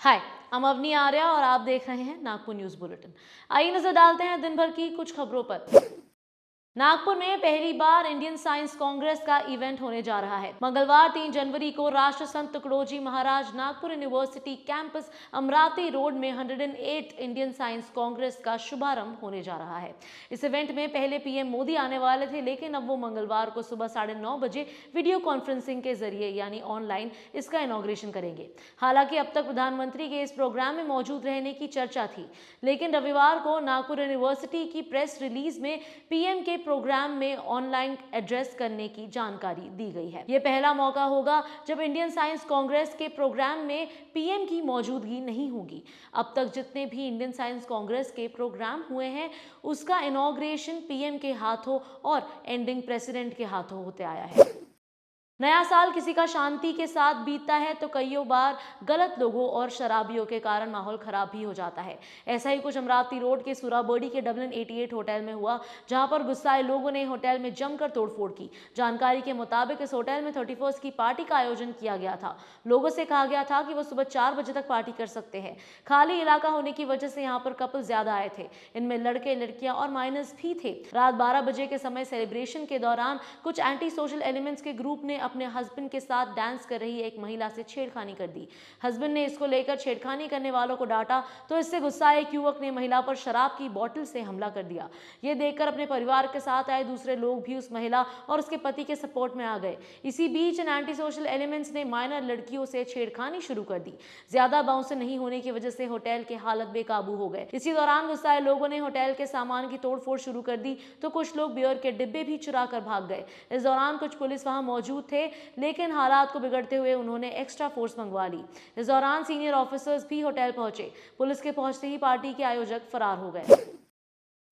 हाय, हम अवनी आर्या और आप देख रहे हैं नागपुर न्यूज बुलेटिन। आइए नजर डालते हैं दिन भर की कुछ खबरों पर। नागपुर में पहली बार इंडियन साइंस कांग्रेस का इवेंट होने जा रहा है। मंगलवार 3 जनवरी को Rashtra Sant Tukdoji Maharaj Nagpur university campus Amravati road में 108 इंडियन साइंस कांग्रेस का शुभारंभ होने जा रहा है। इस इवेंट में पहले पीएम मोदी आने वाले थे, लेकिन अब वो मंगलवार को सुबह 9:30 बजे वीडियो कॉन्फ्रेंसिंग के जरिए यानी ऑनलाइन इसका इनॉग्रेशन करेंगे। हालांकि अब तक प्रधानमंत्री के इस प्रोग्राम में मौजूद रहने की चर्चा थी, लेकिन रविवार को नागपुर यूनिवर्सिटी की प्रेस रिलीज में पीएम के प्रोग्राम में ऑनलाइन एड्रेस करने की जानकारी दी गई है। यह पहला मौका होगा जब इंडियन साइंस कांग्रेस के प्रोग्राम में पीएम की मौजूदगी नहीं होगी। अब तक जितने भी इंडियन साइंस कांग्रेस के प्रोग्राम हुए हैं, उसका इनॉग्रेशन पीएम के हाथों और एंडिंग प्रेसिडेंट के हाथों होते आया है। नया साल किसी का शांति के साथ बीतता है तो कईयों बार गलत लोगों और शराबियों के कारण माहौल खराब भी हो जाता है। ऐसा ही कुछ अमरावती रोड के सुराबोड़ी के डबलिन 88 होटल में हुआ, जहां पर गुस्साए लोगों ने होटल में जमकर तोड़फोड़ की। जानकारी के मुताबिक इस होटल में 31 की पार्टी का आयोजन किया गया था। लोगों से कहा गया था कि वो सुबह 4 बजे तक पार्टी कर सकते हैं। खाली इलाका होने की वजह से यहाँ पर कपल ज्यादा आए थे। इनमें लड़के, लड़कियां और माइनर्स भी थे। रात 12 बजे के समय सेलिब्रेशन के दौरान कुछ एंटी सोशल एलिमेंट्स के ग्रुप ने अपने हस्बैंड के साथ डांस कर रही एक महिला से छेड़खानी कर दी। हस्बैंड ने इसको लेकर छेड़खानी करने वालों को डांटा तो इससे गुस्साए एक युवक ने महिला पर शराब की बोतल से हमला कर दिया। ये देखकर अपने परिवार के साथ आए दूसरे लोग भी उस महिला और उसके पति के सपोर्ट में आ गए। इसी बीच इन एंटी सोशल एलिमेंट्स ने माइनर लड़कियों से छेड़खानी शुरू कर दी। ज्यादा बाउंस नहीं होने की वजह से होटल के हालत बेकाबू हो गए। इसी दौरान गुस्साए लोगों ने होटल के सामान की तोड़फोड़ शुरू कर दी तो कुछ लोग बियर के डिब्बे भी चुरा कर भाग गए। इस दौरान कुछ पुलिस वहां मौजूद थे, लेकिन हालात को बिगड़ते हुए उन्होंने एक्स्ट्रा फोर्स मंगवा ली। इस दौरान सीनियर ऑफिसर्स भी होटल पहुंचे। पुलिस के पहुंचते ही पार्टी के आयोजक फरार हो गए।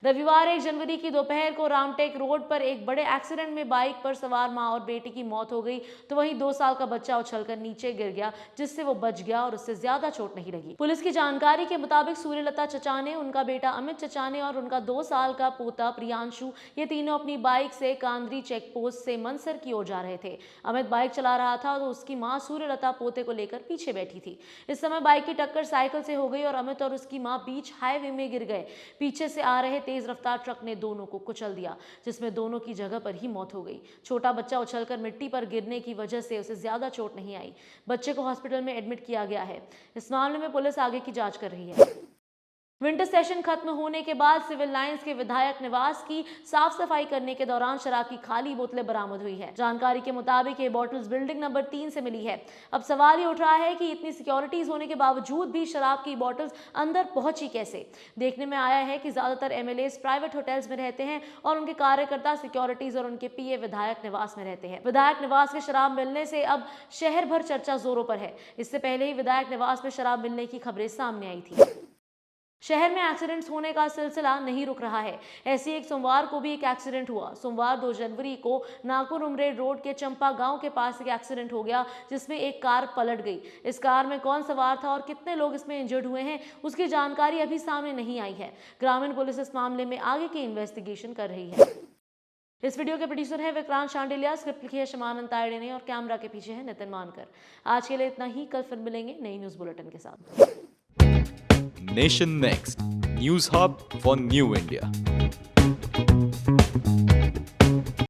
रविवार 1 जनवरी की दोपहर को रामटेक रोड पर एक बड़े एक्सीडेंट में बाइक पर सवार मां और बेटी की मौत हो गई, तो वहीं 2 साल का बच्चा उछलकर नीचे गिर गया, जिससे वो बच गया और उससे ज्यादा चोट नहीं लगी। पुलिस की जानकारी के मुताबिक सूर्यलता चचाने, उनका बेटा अमित चचाने और उनका 2 साल का पोता प्रियांशु, ये तीनों अपनी बाइक से कांद्री चेक पोस्ट से मनसर की ओर जा रहे थे। अमित बाइक चला रहा था तो उसकी मां सूर्यलता पोते को लेकर पीछे बैठी थी। इस समय बाइक की टक्कर साइकिल से हो गई और अमित और उसकी मां बीच हाईवे में गिर गए। पीछे से आ रहे तेज रफ्तार ट्रक ने दोनों को कुचल दिया, जिसमें दोनों की जगह पर ही मौत हो गई। छोटा बच्चा उछलकर मिट्टी पर गिरने की वजह से उसे ज्यादा चोट नहीं आई। बच्चे को हॉस्पिटल में एडमिट किया गया है। इस मामले में पुलिस आगे की जांच कर रही है। विंटर सेशन खत्म होने के बाद सिविल लाइंस के विधायक निवास की साफ सफाई करने के दौरान शराब की खाली बोतलें बरामद हुई है। जानकारी के मुताबिक ये बोतल्स बिल्डिंग नंबर 3 से मिली है। अब सवाल ये उठ रहा है कि इतनी सिक्योरिटीज होने के बावजूद भी शराब की बोतल्स अंदर पहुंची कैसे। देखने में आया है कि ज्यादातर एमएलए प्राइवेट होटल्स में रहते हैं और उनके कार्यकर्ता सिक्योरिटीज और उनके पीए विधायक निवास में रहते हैं। विधायक निवास के शराब मिलने से अब शहर भर चर्चा जोरों पर है। इससे पहले ही विधायक निवास में शराब मिलने की खबरें सामने आई थी। शहर में एक्सीडेंट्स होने का सिलसिला नहीं रुक रहा है। ऐसी एक सोमवार को भी एक एक्सीडेंट हुआ। सोमवार 2 जनवरी को नागपुर उमरेड रोड के चंपा गांव के पास एक एक्सीडेंट हो गया, जिसमें एक कार पलट गई। इस कार में कौन सवार था और कितने लोग इसमें इंजर्ड हुए हैं, उसकी जानकारी अभी सामने नहीं आई है। ग्रामीण पुलिस इस मामले में आगे की इन्वेस्टिगेशन कर रही है। इस वीडियो के प्रोड्यूसर है विक्रांत शांडिलिया, स्क्रिप्ट लिखी है शमानंद तायडे ने और कैमरा के पीछे है नितिन मानकर। आज के लिए इतना ही। कल फिर मिलेंगे नई न्यूज बुलेटिन के साथ। Nation Next News Hub for New India.